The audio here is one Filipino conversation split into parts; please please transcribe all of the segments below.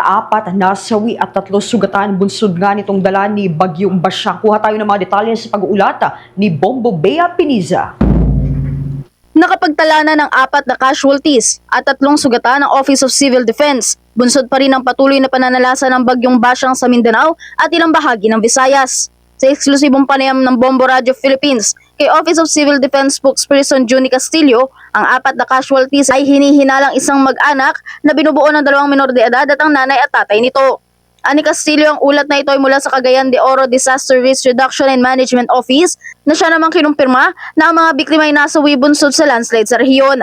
4 nasawi at 3 sugatan bunsod nga nitong dala ni Bagyong Basyang. Kuha tayo ng mga detalye sa pag-uulata ni Bombo Bea Piniza. Nakapagtala na ng 4 na casualties at 3 sugatan ng Office of Civil Defense. Bunsod pa rin ang patuloy na pananalasa ng Bagyong Basyang sa Mindanao at ilang bahagi ng Visayas. Sa eksklusibong panayam ng Bombo Radio Philippines, kay Office of Civil Defense spokesperson Juni Castillo, ang 4 na casualties ay hinihinalang isang mag-anak na binubuo ng 2 menor de edad at ang nanay at tatay nito. Ani Castillo, ang ulat na ito ay mula sa Cagayan de Oro Disaster Risk Reduction and Management Office na siya namang kinumpirma na ang mga biktima ay nasawi bunsod sa landslide sa rehiyon.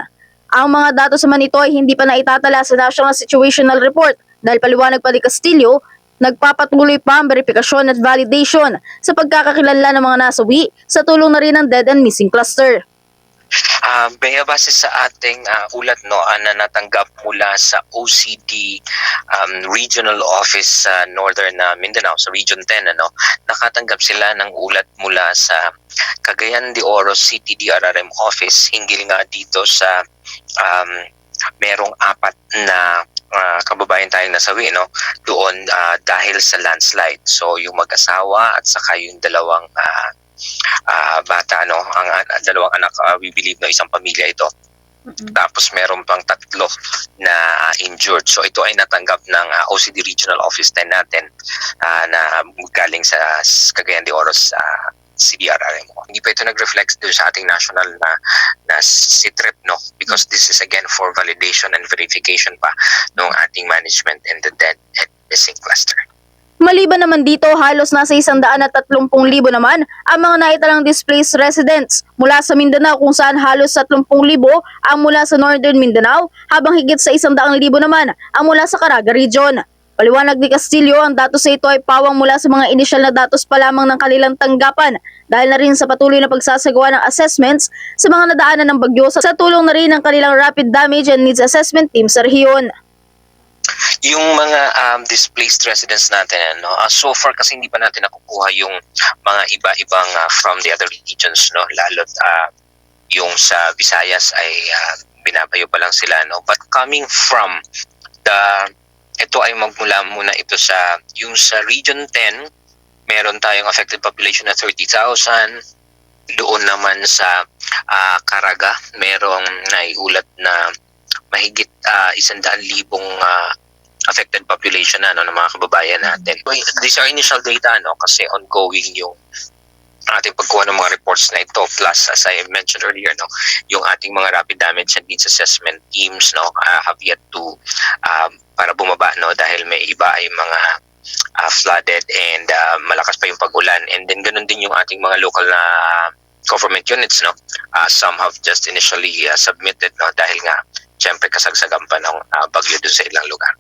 Ang mga datos naman ito ay hindi pa naitatala sa National Situational Report dahil paliwanag pa ni Castillo, nagpapatuloy pa ang verifikasyon at validation sa pagkakakilanlan ng mga nasawi sa tulong na rin ng Dead and Missing Cluster. Base sa ating ulat na natanggap mula sa OCD Regional Office sa Northern Mindanao, sa Region 10, nakatanggap sila ng ulat mula sa Cagayan de Oro City DRRM Office hinggil nga dito sa merong 4 na kababayan tayong nasawi doon dahil sa landslide. So yung mag-asawa at saka yung dalawang bata, ang dalawang anak, we believe isang pamilya ito. Tapos meron pang 3 na injured. So ito ay natanggap ng OCD Regional Office 10 natin na galing sa Cagayan de Oro sa CDRRM. Hindi pa ito nag-reflect doon sa ating national na CTRIP, because this is again for validation and verification pa ng ating management in the dead and missing cluster. Maliban naman dito, halos nasa 130,000 naman ang mga naitalang displaced residents mula sa Mindanao, kung saan halos 30,000 ang mula sa Northern Mindanao habang higit sa 100,000 naman ang mula sa Caraga Region. Paliwanag ni Castillo, ang datos sa ito ay pawang mula sa mga inisyal na datos pa lamang ng kanilang tanggapan dahil na rin sa patuloy na pagsasagawa ng assessments sa mga nadaanan ng bagyo sa tulong na rin ng kanilang Rapid Damage and Needs Assessment Team sa rehiyon. Yung mga displaced residents natin, so far kasi hindi pa natin nakukuha yung mga iba-ibang from the other regions, lalo't yung sa Visayas ay binabayo pa lang sila, but coming from ito ay magmula muna ito sa yung sa Region 10, meron tayong affected population na 30,000. Doon naman sa Caraga, merong naiulat na mahigit 100,000 affected population ng mga kababayan natin. These are initial data, kasi ongoing yung ating pagkuha ng mga reports na ito, plus as I mentioned earlier, yung ating mga rapid damage and needs assessment teams have yet to para bumaba, dahil may iba ay mga flooded and malakas pa yung pag-ulan, and then ganun din yung ating mga local na government units, some have just initially submitted, dahil nga syempre kasagsagan pa ng bagyo dun sa ilang lugar.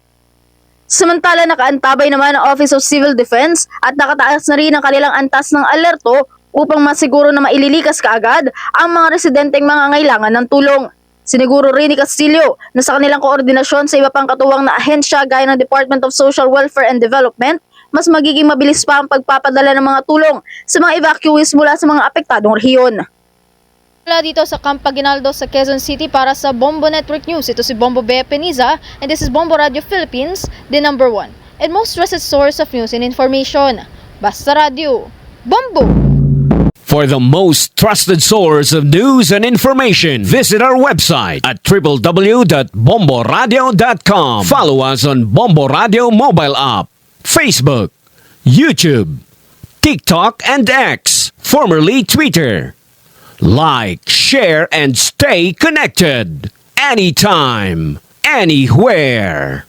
Samantala, nakaantabay naman ang Office of Civil Defense at nakataas na rin ang kanilang antas ng alerto upang masiguro na maililikas kaagad ang mga residenteng mangangailangan ng tulong. Siniguro rin ni Castillo na sa kanilang koordinasyon sa iba pang katuwang na ahensya gaya ng Department of Social Welfare and Development, mas magiging mabilis pa ang pagpapadala ng mga tulong sa mga evacuees mula sa mga apektadong rehiyon. Mula dito sa Camp Aguinaldo sa Quezon City para sa Bombo Network News, ito si Bombo Bea Piniza and this is Bombo Radio Philippines, the #1 and most trusted source of news and information. Basta Radio, Bombo! For the most trusted source of news and information, visit our website at www.bomboradio.com. Follow us on Bombo Radio mobile app, Facebook, YouTube, TikTok, and X, formerly Twitter. Like, share, and stay connected. Anytime, anywhere.